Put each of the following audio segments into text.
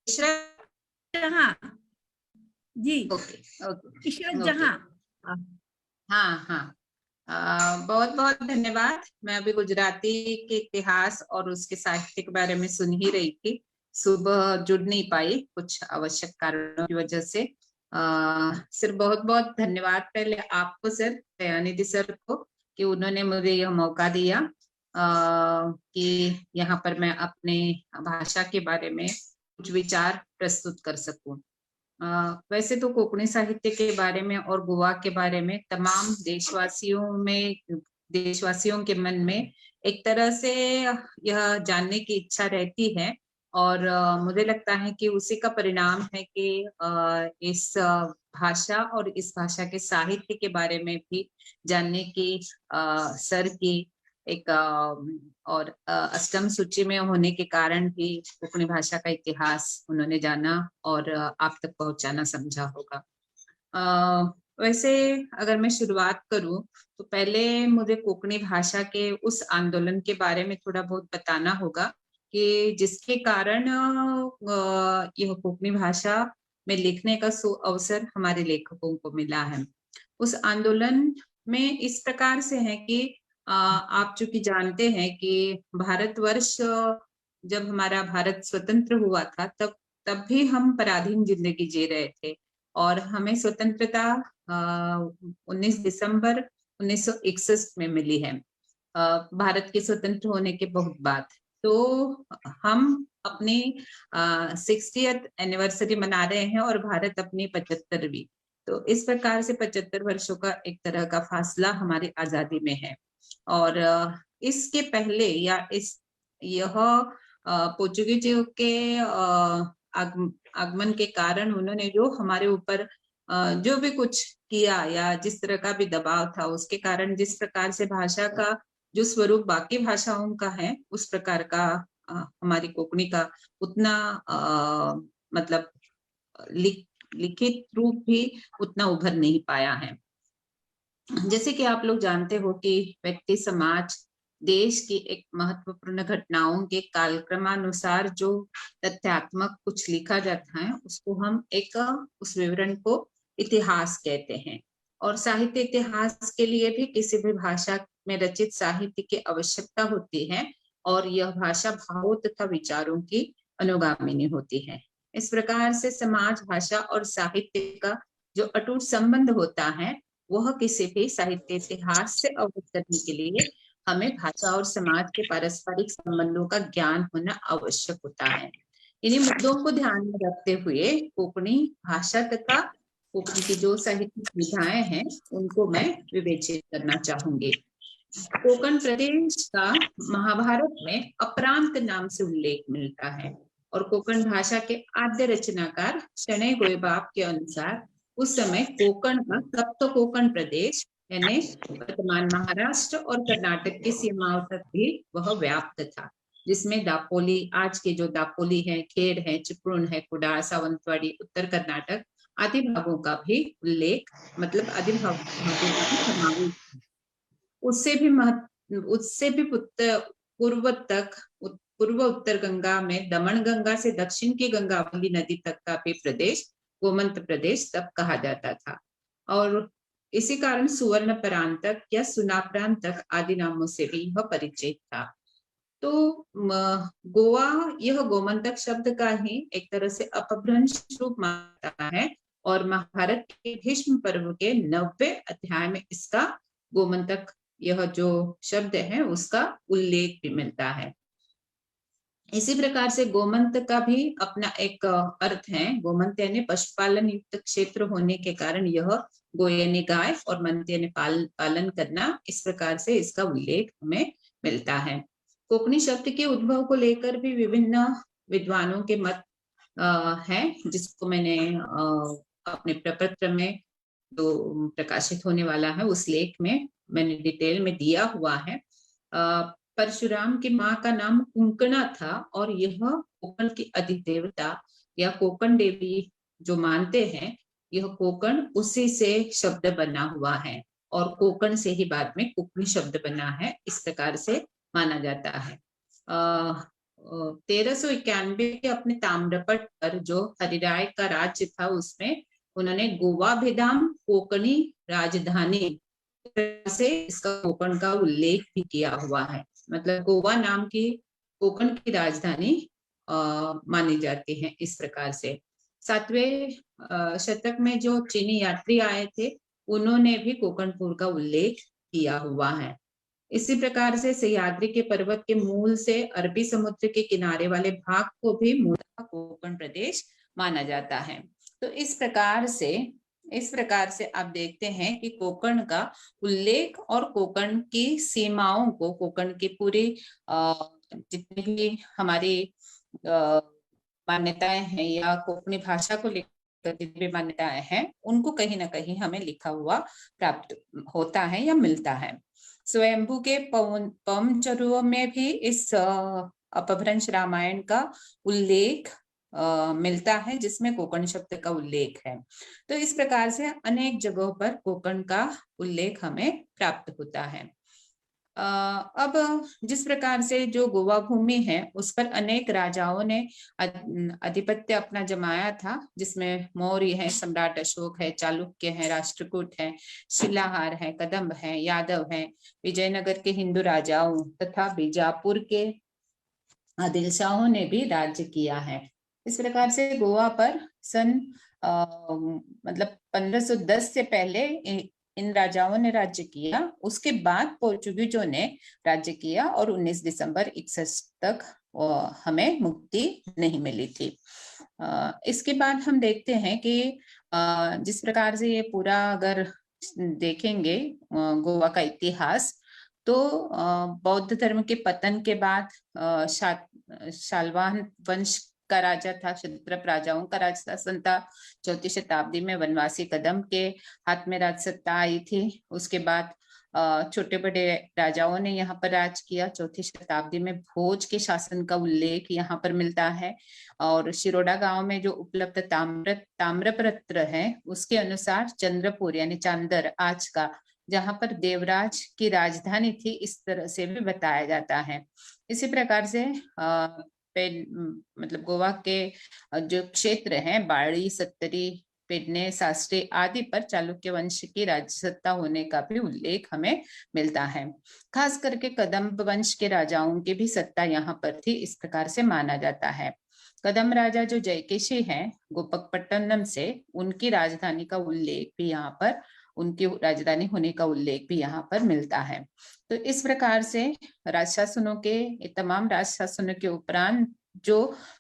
जहाँ जी, okay okay Ishrat okay. जहाँ। हाँ हाँ, बहुत बहुत धन्यवाद। मैं अभी गुजराती के इतिहास और उसके साहित्य के बारे में सुन ही रही थी। सुबह जुड़ नहीं पाई कुछ आवश्यक कारणों की वजह से। सर बहुत बहुत धन्यवाद पहले आपको सर, दयानिधि सर को, कि उन्होंने मुझे यह मौका दिया कि यहाँ पर मैं अपने भाषा के बारे में कुछ विचार प्रस्तुत कर सकूं। वैसे तो कोंकणी साहित्य के बारे में और गोवा के बारे में तमाम देशवासियों के मन में एक तरह से यह जानने की इच्छा रहती है। और मुझे लगता है कि उसी का परिणाम है कि इस भाषा और इस भाषा के साहित्य के बारे में भी जानने की सर की एक और अष्टम सूची में होने के कारण भी कोंकणी भाषा का इतिहास उन्होंने जाना और आप तक पहुंचाना समझा होगा। वैसे अगर मैं शुरुआत करूं तो पहले मुझे कोंकणी भाषा के उस आंदोलन के बारे में थोड़ा बहुत बताना होगा कि जिसके कारण यह कोंकणी भाषा में लिखने का अवसर हमारे लेखकों को मिला है। उस आंदोलन में इस प्रकार से है कि आप चूंकि जानते हैं कि भारतवर्ष जब हमारा भारत स्वतंत्र हुआ था तब भी हम पराधीन जिंदगी जी रहे थे और हमें स्वतंत्रता 19 दिसंबर 1961 में मिली है, भारत के स्वतंत्र होने के बहुत बाद। तो हम अपनी 60th एनिवर्सरी मना रहे हैं और भारत अपनी 75वीं। तो इस प्रकार से 75 वर्षों का एक तरह का फासला हमारी आजादी में है। और इसके पहले या यह पोर्चुगीजों के आगमन के कारण उन्होंने जो हमारे ऊपर जो भी कुछ किया या जिस तरह का भी दबाव था उसके कारण जिस प्रकार से भाषा का जो स्वरूप बाकी भाषाओं का है उस प्रकार का हमारी कोंकणी का उतना मतलब लिखित रूप भी उतना उभर नहीं पाया है। जैसे कि आप लोग जानते हो कि व्यक्ति समाज देश की एक महत्वपूर्ण घटनाओं के कालक्रमानुसार जो तथ्यात्मक कुछ लिखा जाता है उसको हम एक उस विवरण को इतिहास कहते हैं। और साहित्य इतिहास के लिए भी किसी भी भाषा में रचित साहित्य की आवश्यकता होती है और यह भाषा भावों तथा विचारों की अनुगामिनी होती है। इस प्रकार से समाज, भाषा और साहित्य का जो अटूट संबंध होता है वह किसी भी साहित्य इतिहास से अवगत करने के लिए हमें भाषा और समाज के पारस्परिक संबंधों का ज्ञान होना आवश्यक होता है। इन्हीं मुद्दों को ध्यान में रखते हुए कोंकणी भाषा तथा कोंकणी की जो साहित्यिक विधाएं हैं उनको मैं विवेचित करना चाहूंगी। कोंकण प्रदेश का महाभारत में अपरांत नाम से उल्लेख मिलता है और कोंकण भाषा के आद्य रचनाकार शणै गोयबाब के अनुसार उस समय कोंकण का सप्त कोंकण प्रदेश यानी वर्तमान महाराष्ट्र और कर्नाटक की सीमाओं तक भी वह व्याप्त था, जिसमें दापोली, आज के जो दापोली है, खेड़ है, चिपळूण है, कुडाल, सावंतवाड़ी, उत्तर कर्नाटक आदि भागों का भी उल्लेख मतलब आदि भागों का भी समावेश, उससे भी पूर्व तक पूर्व उत्तर गंगा में दमन गंगा से दक्षिण की गंगावली नदी तक का भी प्रदेश गोमंत प्रदेश तब कहा जाता था और इसी कारण सुवर्ण प्रांतक या सुनाप्रांतक आदि नामों से भी यह परिचित था। तो गोवा यह गोमंतक शब्द का ही एक तरह से अपभ्रंश रूप मानता है और महाभारत के भीष्म पर्व के 90वें अध्याय में इसका गोमंतक यह जो शब्द है उसका उल्लेख भी मिलता है। इसी प्रकार से गोमंत का भी अपना एक अर्थ है। गोमंत यानी पशुपालन युक्त क्षेत्र होने के कारण यह गो यानी गाय और मंत यानी पालन करना, इस प्रकार से इसका उल्लेख हमें मिलता है। कोंकणी शब्द के उद्भव को लेकर भी विभिन्न विद्वानों के मत है, जिसको मैंने अपने प्रपत्र में जो प्रकाशित होने वाला है उस लेख में मैंने डिटेल में दिया हुआ है। परशुराम की माँ का नाम कुंकणा था और यह कोंकण की अधिदेवता या कोंकण देवी जो मानते हैं, यह कोंकण उसी से शब्द बना हुआ है और कोंकण से ही बाद में कोंकणी शब्द बना है, इस प्रकार से माना जाता है। 1391 के अपने ताम्रपट पर जो हरिराय का राज्य था उसमें उन्होंने गोवा भेदाम कोंकणी राजधानी से इसका कोंकण का उल्लेख भी किया हुआ है। मतलब गोवा नाम की कोंकण की राजधानी मानी जाती है इस प्रकार से। 7वें शतक में जो चीनी यात्री आए थे उन्होंने भी कोंकणपुर का उल्लेख किया हुआ है। इसी प्रकार से सह्याद्री के पर्वत के मूल से अरबी समुद्र के किनारे वाले भाग को भी मूलतः कोंकण प्रदेश माना जाता है। तो इस प्रकार से आप देखते हैं कि कोंकण का उल्लेख और कोंकण की सीमाओं को, कोंकण की पूरी जितनी भी हमारी मान्यताएं हैं या कोंकणी भाषा को लेकर जितनी भी मान्यताएं हैं उनको कहीं ना कहीं हमें लिखा हुआ प्राप्त होता है या मिलता है। स्वयंभू के पवनचर्युओं में भी इस अपभ्रंश रामायण का उल्लेख मिलता है जिसमें कोंकण शब्द का उल्लेख है। तो इस प्रकार से अनेक जगहों पर कोंकण का उल्लेख हमें प्राप्त होता है। अब जिस प्रकार से जो गोवा भूमि है उस पर अनेक राजाओं ने आधिपत्य अपना जमाया था, जिसमें मौर्य है, सम्राट अशोक है, चालुक्य है, राष्ट्रकूट है, शिलाहार है, कदम्ब है, यादव है, विजयनगर के हिंदू राजाओं तथा बीजापुर के आदिल शाहों ने भी राज्य किया है। इस प्रकार से गोवा पर सन मतलब 1510 से पहले इन राजाओं ने राज्य किया। उसके बाद पोर्चुगीजों ने राज्य किया और 19 दिसंबर 61 तक हमें मुक्ति नहीं मिली थी। इसके बाद हम देखते हैं कि जिस प्रकार से ये पूरा अगर देखेंगे गोवा का इतिहास, तो बौद्ध धर्म के पतन के बाद शालवाहन वंश का राजा था, क्षत्रप राजाओं का राज शासन था। 4वीं शताब्दी में वनवासी कदम्ब के हाथ में राज सत्ता आई थी। उसके बाद छोटे बड़े राजाओं ने यहाँ पर राज किया। 4वीं शताब्दी में भोज के शासन का उल्लेख यहाँ पर मिलता है। और शिरोडा गांव में जो उपलब्ध ताम्रपत्र है उसके अनुसार चंद्रपुर यानी चांदर आज का, जहां पर देवराज की राजधानी थी, इस तरह से भी बताया जाता है। इसी प्रकार से मतलब गोवा के जो क्षेत्र हैं बाड़ी, सत्तरी, पेडने, शास्त्री आदि पर चालुक्य वंश की राजसत्ता होने का भी उल्लेख हमें मिलता है। खास करके कदम्ब वंश के राजाओं की भी सत्ता यहाँ पर थी, इस प्रकार से माना जाता है। कदम राजा जो जयकेशी हैं गोपकपट्टनम से, उनकी राजधानी का उल्लेख भी यहाँ पर, उनकी राजधानी होने का उल्लेख भी यहाँ पर मिलता है। तो इस प्रकार से राजशासनों के तमाम राजशासनों के उपरांत जो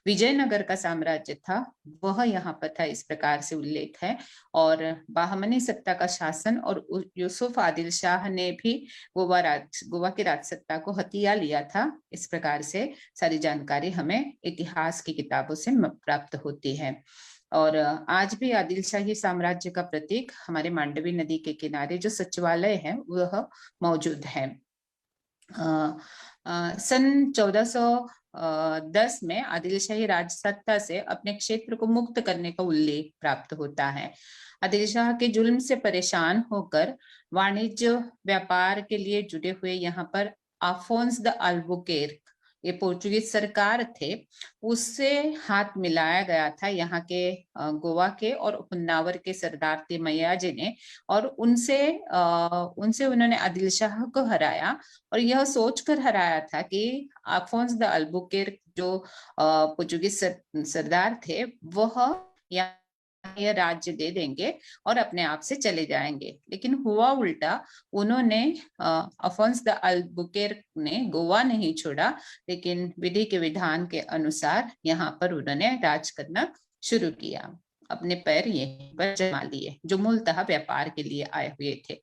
विजयनगर का साम्राज्य था वह यहाँ पर था, इस प्रकार से उल्लेख है। और बाहमनी सत्ता का शासन और यूसुफ आदिल शाह ने भी गोवा की राजसत्ता को हथिया लिया था। इस प्रकार से सारी जानकारी हमें इतिहास की किताबों से प्राप्त होती है। और आज भी आदिल शाही साम्राज्य का प्रतीक हमारे मांडवी नदी के किनारे जो सचिवालय है वह मौजूद है। सन 1410 में आदिल शाही राजसत्ता से अपने क्षेत्र को मुक्त करने का उल्लेख प्राप्त होता है। आदिल शाह के जुल्म से परेशान होकर वाणिज्य व्यापार के लिए जुड़े हुए यहाँ पर अफोंस द अल्बुकेर्क, ये पोर्चुगीज सरकार थे, उससे हाथ मिलाया गया था यहाँ के गोवा के और हुन्नावर के सरदार तिमैयाजी ने, और उनसे उन्होंने आदिल शाह को हराया। और यह सोचकर हराया था कि अफोंस द अल्बुकेर्क जो पोर्चुगीज सरदार थे वह यह राज्य दे देंगे और अपने आप से चले जाएंगे। लेकिन हुआ उल्टा, उन्होंने अफोंस द अल्बुकेर्क ने गोवा नहीं छोड़ा, लेकिन विधि के विधान के अनुसार यहाँ पर उन्होंने राज करना शुरू किया, अपने पैर यहीं पर जमा लिए, जो मूलतः व्यापार के लिए आए हुए थे।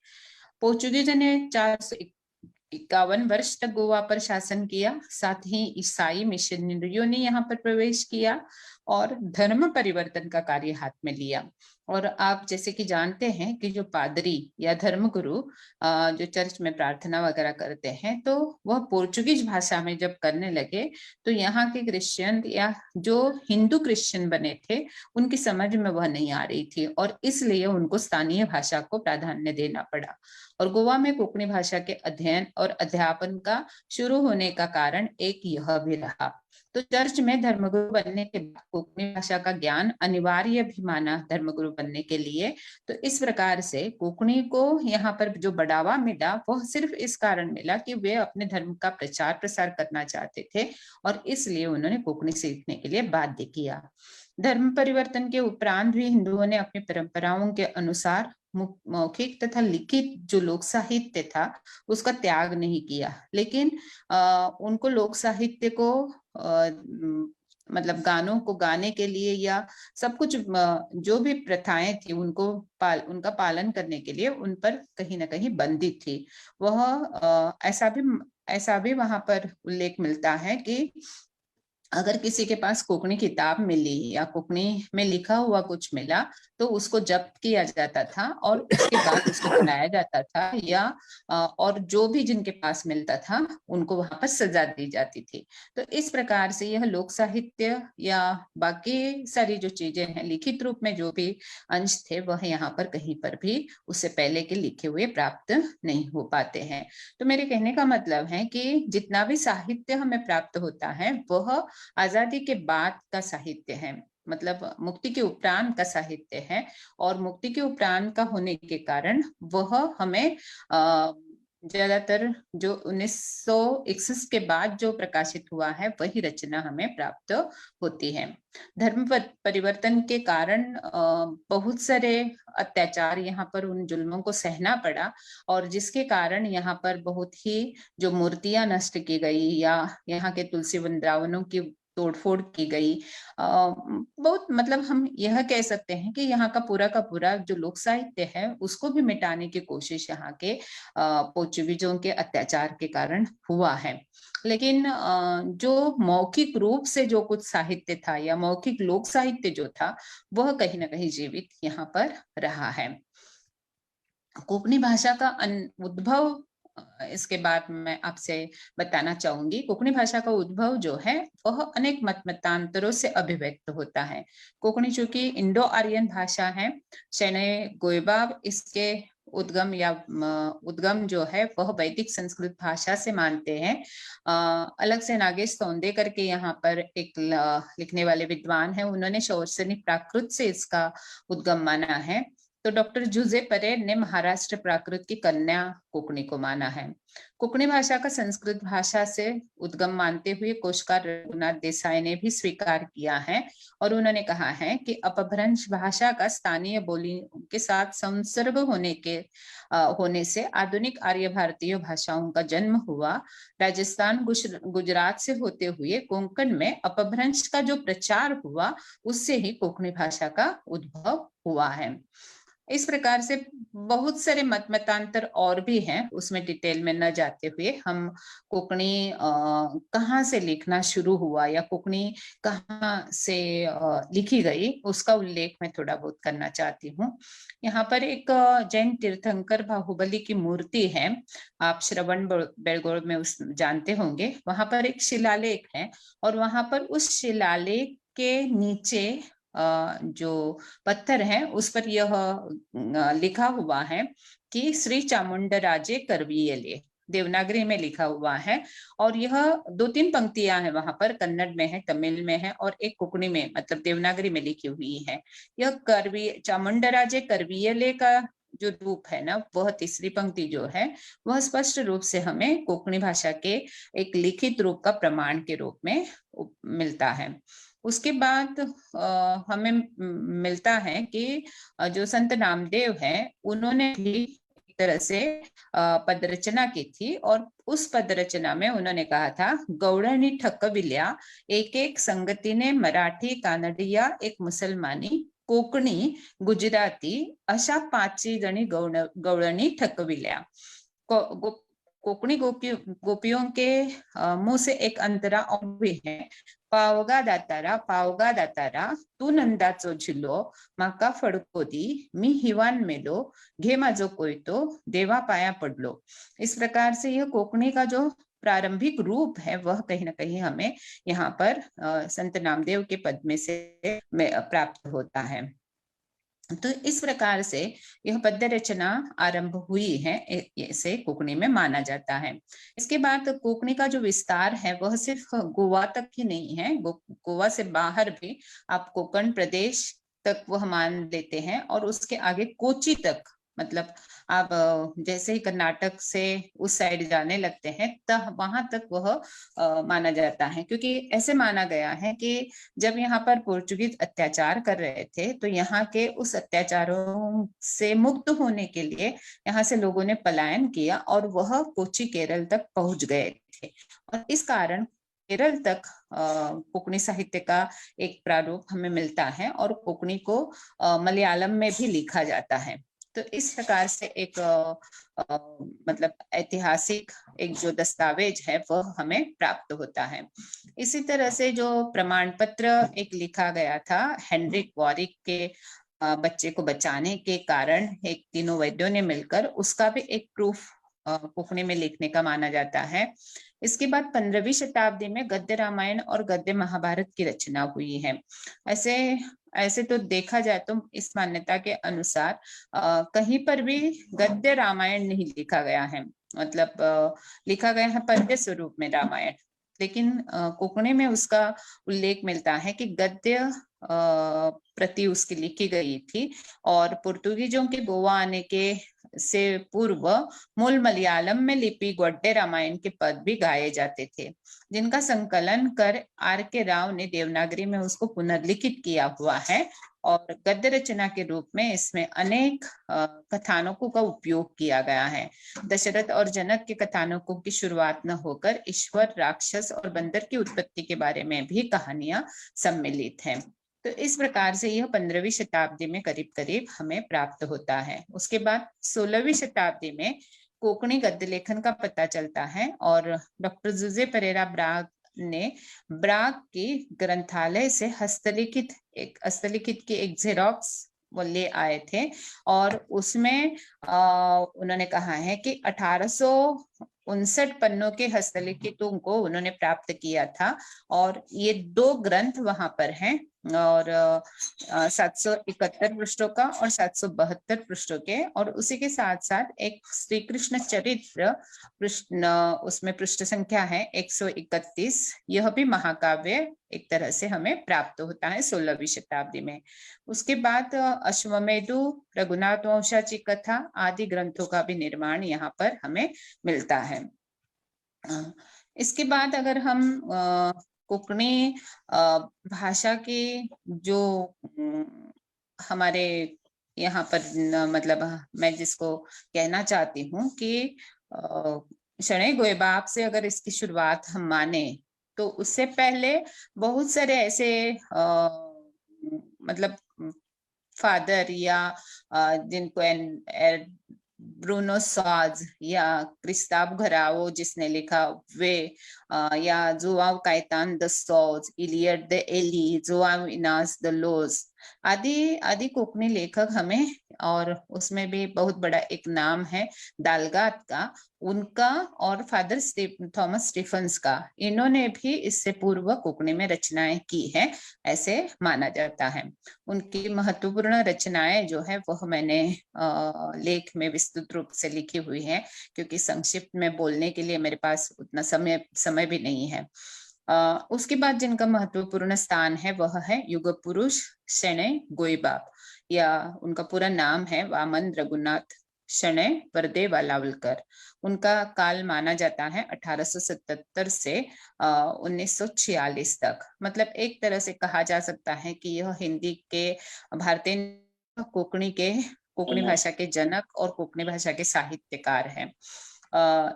पोर्चुगीजों ने 451 वर्ष तक गोवा पर शासन किया। साथ ही ईसाई मिशनरियों ने यहाँ पर प्रवेश किया और धर्म परिवर्तन का कार्य हाथ में लिया। और आप जैसे कि जानते हैं कि जो पादरी या धर्मगुरु जो चर्च में प्रार्थना वगैरह करते हैं, तो वह पोर्चुगीज भाषा में जब करने लगे तो यहाँ के क्रिश्चियन या जो हिंदू क्रिश्चियन बने थे उनकी समझ में वह नहीं आ रही थी, और इसलिए उनको स्थानीय भाषा को प्राधान्य देना पड़ा। और गोवा में कोंकणी भाषा के अध्ययन और अध्यापन का शुरू होने का कारण एक यह भी रहा। तो चर्च में धर्मगुरु बनने के बाद कोंकणी भाषा का ज्ञान अनिवार्य भी माना धर्मगुरु बनने के लिए। तो इस प्रकार से कोंकणी को यहाँ पर जो बढ़ावा मिला वह सिर्फ इस कारण मिला कि वे अपने धर्म का प्रचार प्रसार करना चाहते थे और इसलिए उन्होंने कोंकणी सीखने के लिए बाध्य किया। धर्म परिवर्तन के उपरांत भी हिंदुओं ने अपनी परंपराओं के अनुसार मौखिक तथा लिखित जो लोक साहित्य था उसका त्याग नहीं किया, लेकिन उनको लोक साहित्य को मतलब गानों को गाने के लिए या सब कुछ जो भी प्रथाएं थी उनका पालन करने के लिए उन पर कहीं ना कहीं बंदी थी। वह ऐसा भी वहां पर उल्लेख मिलता है कि अगर किसी के पास कोंकणी किताब मिली या कोंकणी में लिखा हुआ कुछ मिला तो उसको जब्त किया जाता था और उसके बाद उसको जलाया जाता था या और जो भी जिनके पास मिलता था उनको वहां पर सजा दी जाती थी। तो इस प्रकार से यह लोक साहित्य या बाकी सारी जो चीजें हैं लिखित रूप में जो भी अंश थे वह यहाँ पर कहीं पर भी उससे पहले के लिखे हुए प्राप्त नहीं हो पाते हैं। तो मेरे कहने का मतलब है कि जितना भी साहित्य हमें प्राप्त होता है वह आजादी के बाद का साहित्य है, मतलब मुक्ति के उपरांत का साहित्य है और मुक्ति के उपरांत का होने के कारण वह हमें ज्यादातर जो 1961 के बाद जो प्रकाशित हुआ है वही रचना हमें प्राप्त होती है। धर्म परिवर्तन के कारण बहुत सारे अत्याचार यहाँ पर उन जुल्मों को सहना पड़ा और जिसके कारण यहाँ पर बहुत ही जो मूर्तियां नष्ट की गई या यहाँ के तुलसी वृंदावनों की तोड़फोड़ की गई। बहुत मतलब हम यह कह सकते हैं कि यहाँ का पूरा जो लोक साहित्य है उसको भी मिटाने की कोशिश यहाँ के पोर्चुगीजों के अत्याचार के कारण हुआ है। लेकिन जो मौखिक रूप से जो कुछ साहित्य था या मौखिक लोक साहित्य जो था वह कहीं ना कहीं जीवित यहाँ पर रहा है। कोंकणी भाषा का उद्भव इसके बाद मैं आपसे बताना चाहूंगी। कोंकणी भाषा का उद्भव जो है वह अनेक मतांतरों से अभिव्यक्त होता है। कोंकणी चूंकि इंडो आर्यन भाषा है, शैनय गोयबाब इसके उद्गम जो है वह वैदिक संस्कृत भाषा से मानते हैं। अलग से नागेश सौंदे करके यहाँ पर एक लिखने वाले विद्वान है, उन्होंने शौर्सनी प्राकृत से इसका उद्गम माना है। तो डॉक्टर जुजे परेर ने महाराष्ट्र प्राकृत की कन्या कोंकणी को माना है। कोंकणी भाषा का संस्कृत भाषा से उद्गम मानते हुए कोशकार रघुनाथ देसाई ने भी स्वीकार किया है और उन्होंने कहा है कि अपभ्रंश भाषा का स्थानीय बोली के साथ संसर्ग होने से आधुनिक आर्य भारतीय भाषाओं का जन्म हुआ। राजस्थान गुजरात से होते हुए कोंकण में अपभ्रंश का जो प्रचार हुआ उससे ही कोंकणी भाषा का उद्भव हुआ है। इस प्रकार से बहुत सारे मतांतर और भी हैं, उसमें डिटेल में न जाते हुए हम कोंकणी कहाँ से लिखना शुरू हुआ या कोंकणी कहाँ से लिखी गई उसका उल्लेख मैं थोड़ा बहुत करना चाहती हूँ। यहाँ पर एक जैन तीर्थंकर बाहुबली की मूर्ति है, आप श्रवण बेलगोळ में उस जानते होंगे। वहां पर एक शिलालेख है और वहां पर उस शिलालेख के नीचे जो पत्थर है उस पर यह लिखा हुआ है कि श्री चामुंडराजे करवीयले, देवनागरी में लिखा हुआ है। और यह 2-3 पंक्तियां हैं, वहां पर कन्नड़ में है, तमिल में है और एक कोंकणी में मतलब देवनागरी में लिखी हुई है। यह चामुंडराजे करवीयले का जो रूप है ना वह तीसरी पंक्ति जो है वह स्पष्ट रूप से हमें कोंकणी भाषा के एक लिखित रूप का प्रमाण के रूप में मिलता है। उसके बाद हमें मिलता है कि जो संत नामदेव है उन्होंने भी एक तरह से पद रचना की थी और उस पद रचना में उन्होंने कहा था, गौड़णी ठकविल्या एक एक संगति ने मराठी कानडिया एक मुसलमानी कोकणी गुजराती अशा 5 जणी गवळणी ठकविल्या। कोकणी गोपियों के मुंह से एक अंतरा और भी है, पावगा दातारा तू नंदाचो झिलो माका फडको दी मी हिवान मेलो घे माझो कोयतो देवा पाया पडलो। इस प्रकार से यह कोकणी का जो प्रारंभिक रूप है वह कहीं ना कहीं हमें यहाँ पर संत नामदेव के पद में से प्राप्त होता है। तो इस प्रकार से यह पद्य रचना आरंभ हुई है, इसे कोंकणी में माना जाता है। इसके बाद कोंकणी का जो विस्तार है वह सिर्फ गोवा तक ही नहीं है, गोवा से बाहर भी आप कोंकण प्रदेश तक वह मान लेते हैं, और उसके आगे कोची तक, मतलब आप जैसे ही कर्नाटक से उस साइड जाने लगते हैं तब वहां तक वह माना जाता है, क्योंकि ऐसे माना गया है कि जब यहाँ पर पोर्चुगीज अत्याचार कर रहे थे तो यहाँ के उस अत्याचारों से मुक्त होने के लिए यहाँ से लोगों ने पलायन किया और वह कोची केरल तक पहुंच गए थे, और इस कारण केरल तक कोंकणी साहित्य का एक प्रारूप हमें मिलता है, और कोंकणी को मलयालम में भी लिखा जाता है। तो इस प्रकार से एक मतलब ऐतिहासिक एक जो दस्तावेज है वह हमें प्राप्त होता है। इसी तरह से जो प्रमाण पत्र एक लिखा गया था हेनरिक वॉरिक के बच्चे को बचाने के कारण, एक तीनों वैद्यों ने मिलकर, उसका भी एक प्रूफ कोंकणी में लिखने का माना जाता है। इसके बाद 15वीं शताब्दी में गद्य रामायण और गद्य महाभारत की रचना हुई है। ऐसे तो देखा जाए तो इस मान्यता के अनुसार कहीं पर भी गद्य रामायण नहीं लिखा गया है, मतलब लिखा गया है पद्य स्वरूप में रामायण, लेकिन कोंकणी में उसका उल्लेख मिलता है कि गद्य प्रति उसकी लिखी गई थी, और पुर्तगीजों के गोवा आने के से पूर्व मूल मलयालम में लिपि गोड्डे रामायण के पद भी गाए जाते थे, जिनका संकलन कर R.K. राव ने देवनागरी में उसको पुनर्लिखित किया हुआ है, और गद्य रचना के रूप में इसमें अनेक कथानकों का उपयोग किया गया है। दशरथ और जनक के कथानकों की शुरुआत न होकर ईश्वर, राक्षस और बंदर की उत्पत्ति के बारे में भी कहानियां सम्मिलित हैं। तो इस प्रकार से यह 15वीं शताब्दी में करीब करीब हमें प्राप्त होता है। उसके बाद 16वीं शताब्दी में कोंकणी गद्य लेखन का पता चलता है, और डॉक्टर जुजे परेरा ब्राग ने ब्राग की ग्रंथालय से हस्तलिखित की एक जेरोक्स वो ले आए थे, और उसमें उन्होंने कहा है कि 1859 पन्नों के हस्तलिखितों को उन्होंने प्राप्त किया था, और ये 2 ग्रंथ वहां पर हैं, और 771 पृष्ठों का और 772 पृष्ठों के, और उसी के साथ साथ एक श्री कृष्ण चरित्र उसमें पृष्ठ संख्या है 131। यह भी महाकाव्य एक तरह से हमें प्राप्त होता है 16वीं शताब्दी में। उसके बाद अश्वमेधु, रघुनाथ वंशाची कथा आदि ग्रंथों का भी निर्माण यहाँ पर हमें मिलता है। इसके बाद अगर हम कोंकणी भाषा की जो हमारे यहाँ पर मतलब मैं जिसको कहना चाहती हूँ कि शणै गोएबाब से अगर इसकी शुरुआत हम माने, तो उससे पहले बहुत सारे ऐसे मतलब फादर या जिनको ब्रूनो सॉज या क्रिस्ताब घराओ जिसने लिखा वे, या जोआव कायतान द सॉज, इलियड द एली, जोआव इनास द लोज आदि कोंकणी लेखक हमें, और उसमें भी बहुत बड़ा एक नाम है दालगात का, उनका और फादर थॉमस स्टीफंस का, इन्होंने भी इससे पूर्व कोंकणी में रचनाएं की है ऐसे माना जाता है। उनकी महत्वपूर्ण रचनाएं जो है वह मैंने लेख में विस्तृत रूप से लिखी हुई है, क्योंकि संक्षिप्त में बोलने के लिए मेरे पास उतना समय भी नहीं है। उसके बाद जिनका महत्वपूर्ण स्थान है वह है युग पुरुष शणै गोएबाब, या उनका पूरा नाम है वामन रघुनाथ शणै वर्दे वालावलकर। उनका काल माना जाता है 1877 से 1946 तक। मतलब एक तरह से कहा जा सकता है कि यह हिंदी के भारतीय कोंकणी भाषा के जनक और कोंकणी भाषा के साहित्यकार हैं।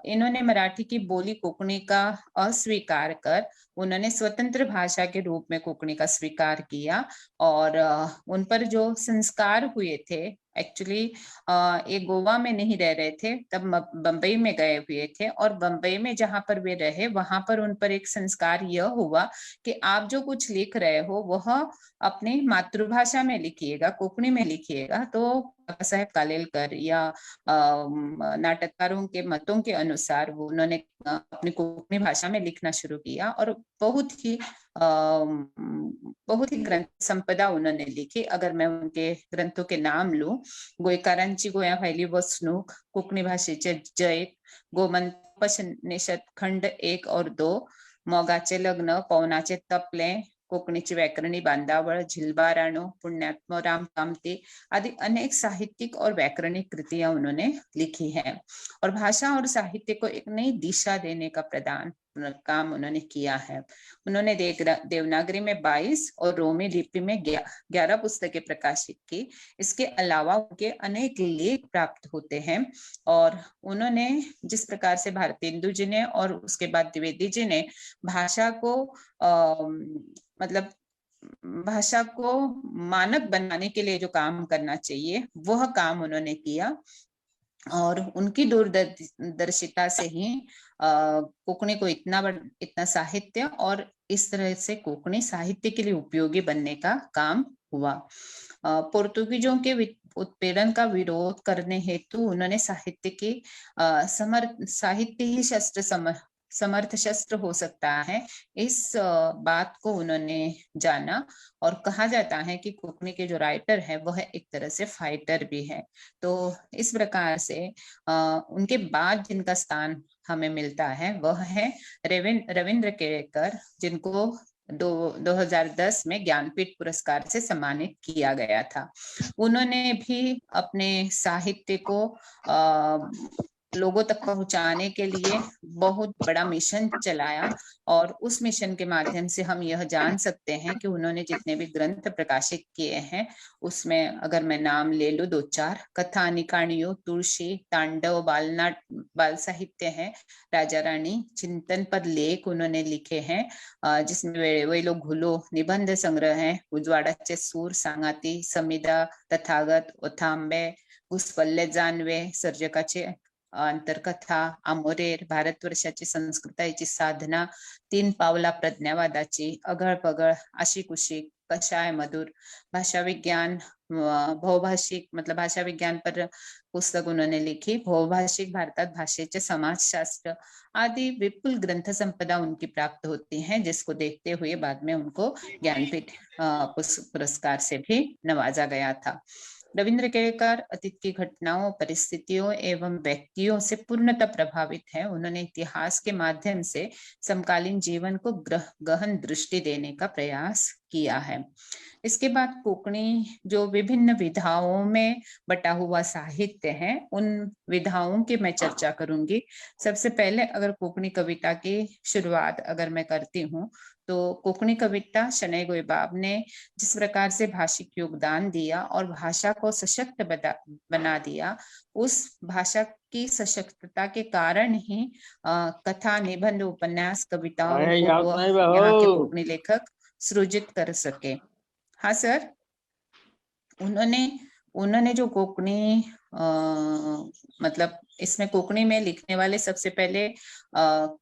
इन्होंने मराठी की बोली कोंकणी का अस्वीकार कर उन्होंने स्वतंत्र भाषा के रूप में कोंकणी का स्वीकार किया, और उन पर जो संस्कार हुए थे, एक्चुअली ये गोवा में नहीं रह रहे थे, तब बंबई में गए हुए थे, और बंबई में जहां पर वे रहे वहां पर उन पर एक संस्कार यह हुआ कि आप जो कुछ लिख रहे हो वह अपनी मातृभाषा में लिखिएगा, कोंकणी में लिखिएगा। तो बाबा साहेब कालेलकर या नाटककारों के मतों के अनुसार वो उन्होंने अपनी कोंकणी भाषा में लिखना शुरू किया, और बहुत ही बहुत ही ग्रंथ संपदा उन्होंने लिखी। अगर मैं उनके ग्रंथों के नाम लूं, गोयकारांची गोया व्हायली वसणूक, कोकणी भाषेचे जैत, गोमंतोपनिषद खंड 1 और 2, मोगाचे लग्न, पवनाचे तपले, कोकणीची व्याकरणी बांधावळ, झिलबाराणो, पुण्यात्म राम कामती आदि अनेक साहित्यिक और व्याकरणिक कृतियां उन्होंने लिखी हैं और भाषा और साहित्य को एक नई दिशा देने का प्रदान काम उन्होंने किया है। उन्होंने देवनागरी में 22 और रोमी लिपि में 11 पुस्तकें प्रकाशित की। इसके अलावा उनके अनेक लेख प्राप्त होते हैं और उन्होंने जिस प्रकार से भारतेंदु जी ने और उसके बाद द्विवेदी जी ने भाषा को मतलब भाषा को मानक बनाने के लिए जो काम करना चाहिए वह काम उन्होंने किया और उनकी दूरदर्शिता से ही कोकणी को इतना साहित्य और इस तरह से कोकणी साहित्य के लिए उपयोगी बनने का काम हुआ। पोर्तुगीजों के उत्पीड़न का विरोध करने हेतु उन्होंने साहित्य की साहित्य ही समर्थ शस्त्र हो सकता है, इस बात को उन्होंने जाना और कहा जाता है कि कोकणी के जो राइटर है वह एक तरह से फाइटर भी है। तो इस प्रकार से उनके बाद जिनका स्थान हमें मिलता है वह है रविंद्र केळकर, जिनको 2010 में ज्ञानपीठ पुरस्कार से सम्मानित किया गया था। उन्होंने भी अपने साहित्य को लोगों तक पहुंचाने के लिए बहुत बड़ा मिशन चलाया और उस मिशन के माध्यम से हम यह जान सकते हैं कि उन्होंने जितने भी ग्रंथ प्रकाशित किए हैं उसमें अगर मैं नाम ले लूं 2-4, कथा निकाणियों, तुलसी, तांडव, बालनाट, बाल साहित्य है, राजा रानी, चिंतन पर लेख उन्होंने लिखे हैं जिसमें वे लोग घुलो, निबंध संग्रह है, उजवाडाचे सूर, सांगाती, समिदा, तथागत, ओथांबे, घुसपल्ले जानवे, सर्जकाचे अंतरकथा, आमोरेर, भारतवर्षाची संस्कृताची साधना, 3 पावला प्रज्ञावादाची, अगळ पगळ, आशिकुशी, कषाय मधुर, भाषा विज्ञान, बहुभाषिक मतलब भाषा विज्ञान पर पुस्तक उन्होंने लिखी, बहुभाषिक भारतात भाषेचे समाजशास्त्र आदि विपुल ग्रंथ संपदा उनकी प्राप्त होती है, जिसको देखते हुए बाद में उनको ज्ञानपीठ पुरस्कार से भी नवाजा गया था। रविंद्र केळकर अतीत की घटनाओं, परिस्थितियों एवं व्यक्तियों से पूर्णतः प्रभावित है। उन्होंने इतिहास के माध्यम से समकालीन जीवन को गहन दृष्टि देने का प्रयास किया है। इसके बाद कोकणी जो विभिन्न विधाओं में बटा हुआ साहित्य है उन विधाओं की मैं चर्चा करूंगी। सबसे पहले अगर कोकणी कविता की शुरुआत अगर मैं करती हूँ तो कोकणी कविता शनैय गोयबाब ने जिस प्रकार से भाषिक योगदान दिया और भाषा को सशक्त बना दिया, उस भाषा की सशक्तता के कारण ही कथा, निबंध, उपन्यास, कविताओं को यहाँ के कोकणी लेखक सृजित कर सके। हाँ सर, उन्होंने जो कोकणी मतलब इसमें कोकणी में लिखने वाले सबसे पहले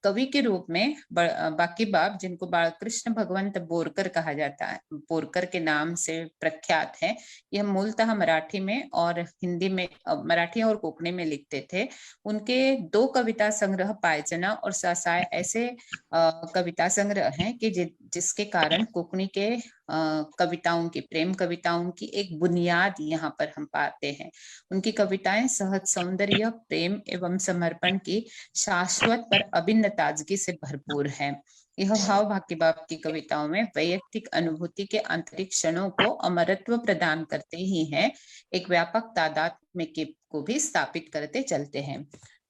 कवि के रूप में बाकी बाब, जिनको बालकृष्ण भगवंत बोरकर कहा जाता है, बोरकर के नाम से प्रख्यात है। यह मूलतः मराठी में और हिंदी में, मराठी और कोकणी में लिखते थे। उनके 2 कविता संग्रह पायजना और सासाय ऐसे कविता संग्रह हैं कि जिसके कारण कोकणी के कविताओं की, प्रेम कविताओं की एक बुनियाद यहाँ पर हम पाते हैं। उनकी कविताएं सहज सौंदर्य, प्रेम एवं समर्पण की शाश्वत पर अभिन्न ताजगी से भरपूर है। यह भाव बाकी बाप की कविताओं में वैयक्तिक अनुभूति के आंतरिक क्षणों को अमरत्व प्रदान करते ही हैं, एक व्यापक तादाद में को भी स्थापित करते चलते हैं।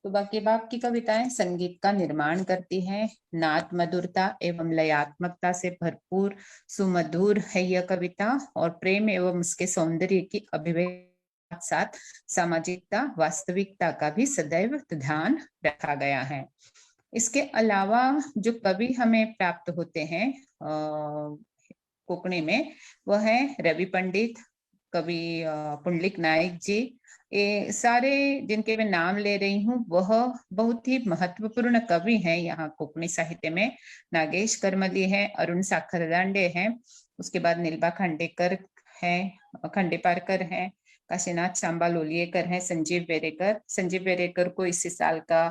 तो बाकी बाप की कविताएं संगीत का निर्माण करती हैं, नाद मधुरता एवं लयात्मकता से भरपूर सुमधुर है यह कविता और प्रेम एवं उसके सौंदर्य की अभिव्यक्ति साथ सामाजिकता, वास्तविकता का भी सदैव ध्यान रखा गया है। इसके अलावा जो कवि हमें प्राप्त होते हैं कोकणी में, वह है रवि पंडित, कवि पुंडलिक नायक जी। ये सारे जिनके मैं नाम ले रही हूँ वह बहुत ही महत्वपूर्ण कवि हैं यहाँ कोकणी साहित्य में। नागेश करमली है, अरुण साखरदांडे हैं, उसके बाद नीलबा खांडेकर हैं, खंडेपारकर हैं, काशीनाथ सांबा लोलियेकर हैं, संजीव वेरेकर को इसी साल का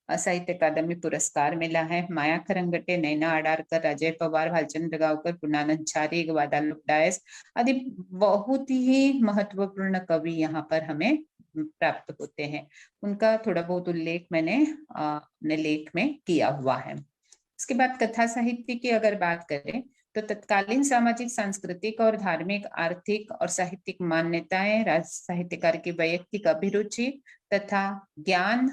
साहित्य अकादमी पुरस्कार मिला है। माया खरंगटे, नैना अडारकर, अजय पवार, भालचंद्र गांवकर, पूर्णानंद झारी, ग्वादालुप डायस आदि बहुत ही महत्वपूर्ण कवि यहाँ पर हमें प्राप्त होते हैं। उनका थोड़ा बहुत उल्लेख मैंने अपने लेख में किया हुआ है। इसके बाद कथा साहित्य की अगर बात करें तो तत्कालीन सामाजिक, सांस्कृतिक और धार्मिक, आर्थिक और साहित्यिक मान्यताएं, साहित्यकार की वैयक्तिक अभिरुचि तथा ज्ञान,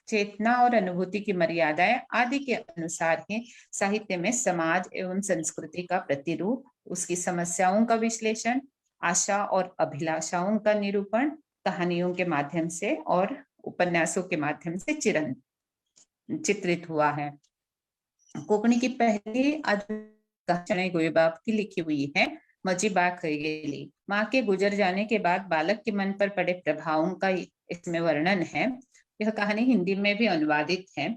चेतना और अनुभूति की मर्यादाएं आदि के अनुसार ही साहित्य में समाज एवं संस्कृति का प्रतिरूप, उसकी समस्याओं का विश्लेषण, आशा और अभिलाषाओं का निरूपण कहानियों के माध्यम से और उपन्यासों के माध्यम से चित्रित हुआ है। कोंकणी की पहली कहानी गोयबाब की लिखी हुई है मजी बा खयेली। माँ के गुजर जाने के बाद बालक के मन पर पड़े प्रभावों का इसमें वर्णन है। यह कहानी हिंदी में भी अनुवादित है।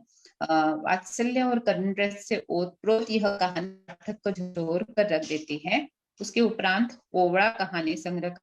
वात्सल्य और करुण रस से ओतप्रोत यह कहानी पाठक को झकझोर कर रख देती है। उसके उपरांत ओवड़ा कहानी संग्रह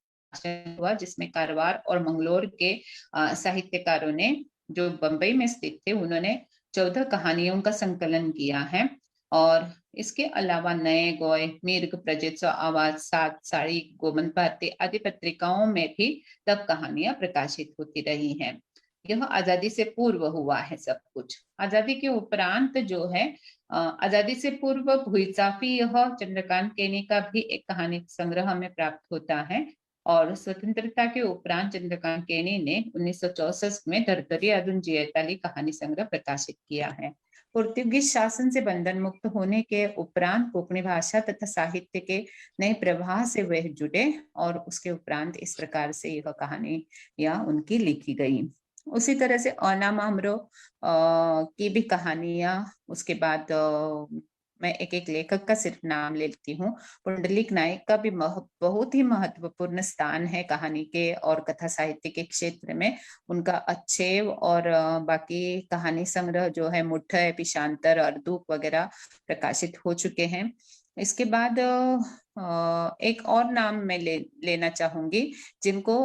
हुआ, जिसमें कारवार और मंगलोर के साहित्यकारों ने, जो बंबई में स्थित थे, उन्होंने 14 कहानियों का संकलन किया है। और इसके अलावा नए गोय, मिर्ग, प्रजित, आवाज, सात, साड़ी, गोमंत भारती आदि पत्रिकाओं में भी तब कहानियां प्रकाशित होती रही हैं। यह आजादी से पूर्व हुआ है सब कुछ। आजादी के उपरांत जो है, आजादी से पूर्व भुईचाफी यह चंद्रकांत केनी का भी एक कहानी संग्रह हमें प्राप्त होता है। और स्वतंत्रता के उपरांत चंद्रकांत केनी ने 1964 में धरतरी अदुन जियताली कहानी संग्रह प्रकाशित किया है। पोर्तुगीज शासन से बंधन मुक्त होने के उपरांत कोंकणी भाषा तथा साहित्य के नए प्रवाह से वह जुड़े और उसके उपरांत इस प्रकार से यह कहानी या उनकी लिखी गई। उसी तरह से औना मामरो की भी कहानियां, उसके बाद मैं एक एक लेखक का सिर्फ नाम लेती हूँ। पुंडलिक नायक का भी बहुत ही महत्वपूर्ण स्थान है कहानी के और कथा साहित्य के क्षेत्र में। उनका अच्छेव और बाकी कहानी संग्रह जो है मुठ्ठ, पिशांतर, अर्दूक वगैरह प्रकाशित हो चुके हैं। इसके बाद एक और नाम मैं लेना चाहूंगी जिनको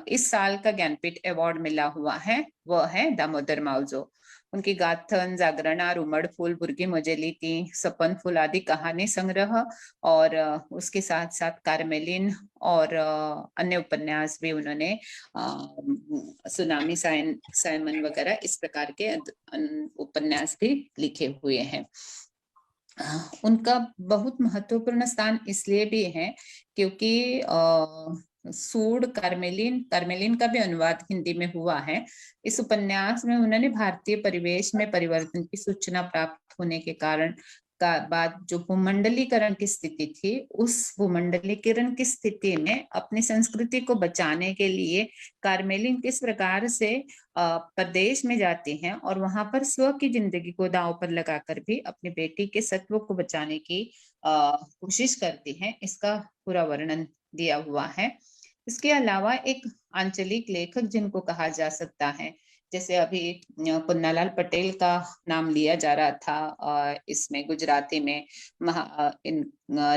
इस साल का ज्ञानपीठ अवार्ड मिला हुआ है, वह है दामोदर मावजो। उनकी गाथन, जागरणा, रुमड़ फूल, बुर्गी मुजेली ती, सपन फूल आदि कहानी संग्रह और उसके साथ साथ कार्मेलिन और अन्य उपन्यास भी उन्होंने, सुनामी साइमन वगैरह इस प्रकार के उपन्यास भी लिखे हुए हैं। उनका बहुत महत्वपूर्ण स्थान इसलिए भी है क्योंकि सूड कार्मेलिन का भी अनुवाद हिंदी में हुआ है। इस उपन्यास में उन्होंने भारतीय परिवेश में परिवर्तन की सूचना प्राप्त होने के कारण का बाद जो भूमंडलीकरण की स्थिति थी, उस भूमंडलीकरण की स्थिति में अपनी संस्कृति को बचाने के लिए कार्मेलिन किस प्रकार से प्रदेश में जाती हैं और वहां पर स्व की जिंदगी को दांव पर लगाकर भी अपनी बेटी के सत्व को बचाने की कोशिश करती हैं, इसका पूरा वर्णन दिया हुआ है। इसके अलावा एक आंचलिक लेखक जिनको कहा जा सकता है, जैसे अभी पुन्नालाल पटेल का नाम लिया जा रहा था, इसमें गुजराती में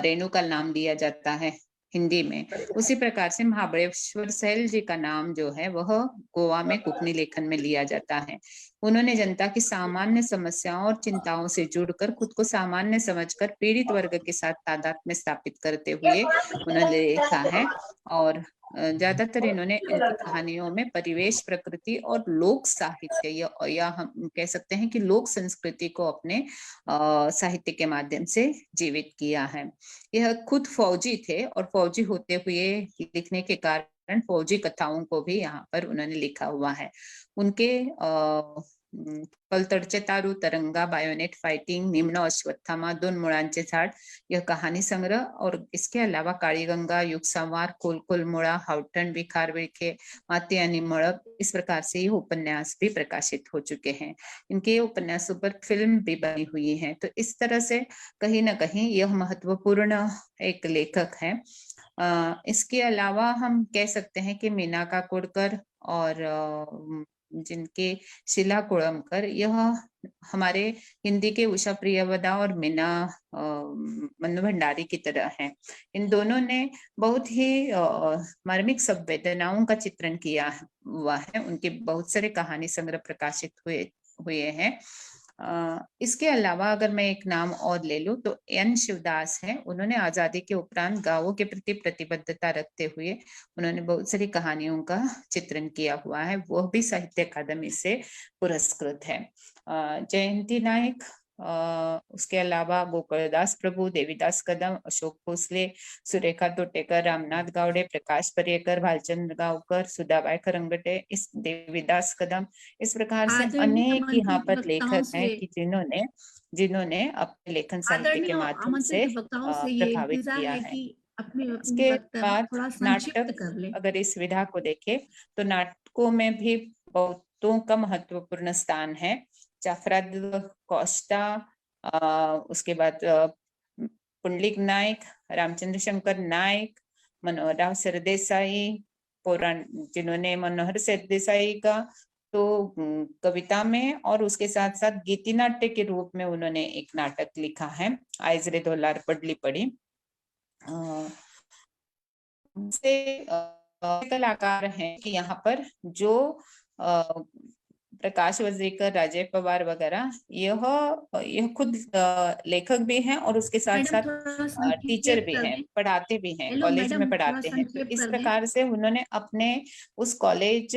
रेणु का नाम लिया जाता है हिंदी में, उसी प्रकार से महाबळेश्वर सैल जी का नाम जो है वह गोवा में कोंकणी लेखन में लिया जाता है। उन्होंने जनता की सामान्य समस्याओं और चिंताओं से जुड़कर खुद को सामान्य समझकर पीड़ित वर्ग के साथ तादात्म्य स्थापित करते हुए उन्होंने लिखा है। और ज्यादातर इन्होंने इनकी कहानियों में परिवेश, प्रकृति और लोक साहित्य या हम कह सकते हैं कि लोक संस्कृति को अपने साहित्य के माध्यम से जीवित किया है। यह खुद फौजी थे और फौजी होते हुए लिखने के कारण फौजी कथाओं को भी यहाँ पर उन्होंने लिखा हुआ है। उनके पलतडचे तारू, तरंगा, बायोनेट फाइटिंग, निम्न अश्वत्थामा, दोन मुळांचे झाड यह कहानी संग्रह और इसके अलावा काली गंगा, युग संवार, कोल मुळा, हाउटन, विखार विखे, माती आणि मळब, इस प्रकार से ये उपन्यास भी प्रकाशित हो चुके हैं। इनके उपन्यासों पर फिल्म भी बनी हुई है। तो इस तरह से कहीं ना कहीं यह महत्वपूर्ण एक लेखक है। इसके अलावा हम कह सकते हैं कि मीना काकोडकर और जिनके शीला कुळमकर, यह हमारे हिंदी के उषा प्रियवदा और मीना मनु भंडारी की तरह हैं। इन दोनों ने बहुत ही मार्मिक संवेदनाओं का चित्रण किया हुआ है। उनके बहुत सारे कहानी संग्रह प्रकाशित हुए हुए हैं। इसके अलावा अगर मैं एक नाम और ले लूं तो एन शिवदास है। उन्होंने आजादी के उपरांत गांवों के प्रति प्रतिबद्धता रखते हुए उन्होंने बहुत सारी कहानियों का चित्रण किया हुआ है, वह भी साहित्य अकादमी से पुरस्कृत है। जयंती नायक, उसके अलावा गोकुलदास प्रभु, देवीदास कदम, अशोक भोसले, सुरेखा तोटेकर, रामनाथ गावड़े, प्रकाश पर्येकर, भालचंद्र गांवकर, सुधाबाई खरंगटे, इस देवीदास कदम, इस प्रकार से अनेक यहाँ पर लेखक हैं कि जिन्होंने अपने लेखन साहित्य के माध्यम से प्रभावित किया है। इसके बाद नाटक, अगर इस विधा को देखें तो नाटकों में भी बहुतों का महत्वपूर्ण स्थान है। जाफराद कोस्टा, उसके बाद पुंडलिक नायक, रामचंद्र शंकर नायक, मनोहरराव सरदेसाई, जिन्होंने मनोहर सरदेसाई का तो कविता में और उसके साथ साथ गीति नाट्य के रूप में उन्होंने एक नाटक लिखा है, आयजरे धोलार पडली पड़ी। कलाकार हैं कि यहाँ पर जो प्रकाश वज्रेकर, राजय पवार वगैरह, यह खुद लेखक भी हैं और उसके साथ साथ टीचर भी हैं, पढ़ाते भी हैं, कॉलेज में पढ़ाते हैं। तो इस प्रकार से उन्होंने अपने उस कॉलेज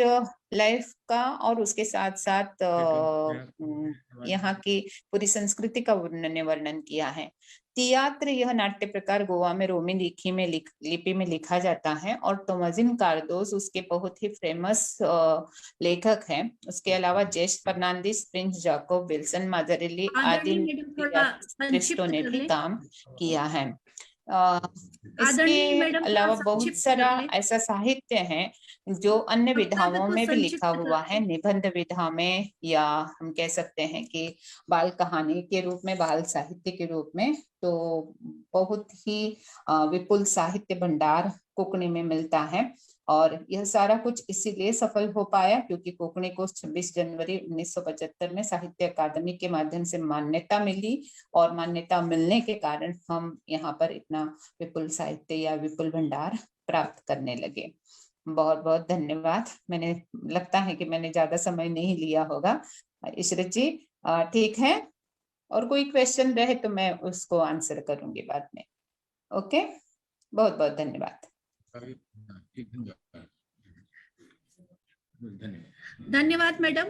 लाइफ का और उसके साथ साथ यहाँ की पूरी संस्कृति का उन्होंने वर्णन किया है। तियात्र, यह नाट्य प्रकार गोवा में रोमी लिपि में लिखा जाता है और तोमाजिन कार्दोस उसके बहुत ही फेमस लेखक हैं। उसके अलावा जेस फर्नांडिस, प्रिंस जाकोब, विल्सन माजरेली आदि ने भी काम किया है। इसके अलावा बहुत सारा ऐसा साहित्य है जो अन्य विधाओं में भी लिखा हुआ है, निबंध विधा में, या हम कह सकते हैं कि बाल कहानी के रूप में, बाल साहित्य के रूप में। तो बहुत ही विपुल साहित्य भंडार कोंकणी में मिलता है और यह सारा कुछ इसीलिए सफल हो पाया क्योंकि कोंकणी को 26 जनवरी 1975 में साहित्य अकादमी के माध्यम से मान्यता मिली और मान्यता मिलने के कारण हम यहाँ पर इतना विपुल साहित्य या विपुल भंडार प्राप्त करने लगे। बहुत बहुत धन्यवाद। मैंने लगता है कि मैंने ज्यादा समय नहीं लिया होगा। इशरत जी ठीक है, और कोई क्वेश्चन रहे तो मैं उसको आंसर करूंगी बाद में। ओके, बहुत बहुत धन्यवाद। धन्यवाद मैडम।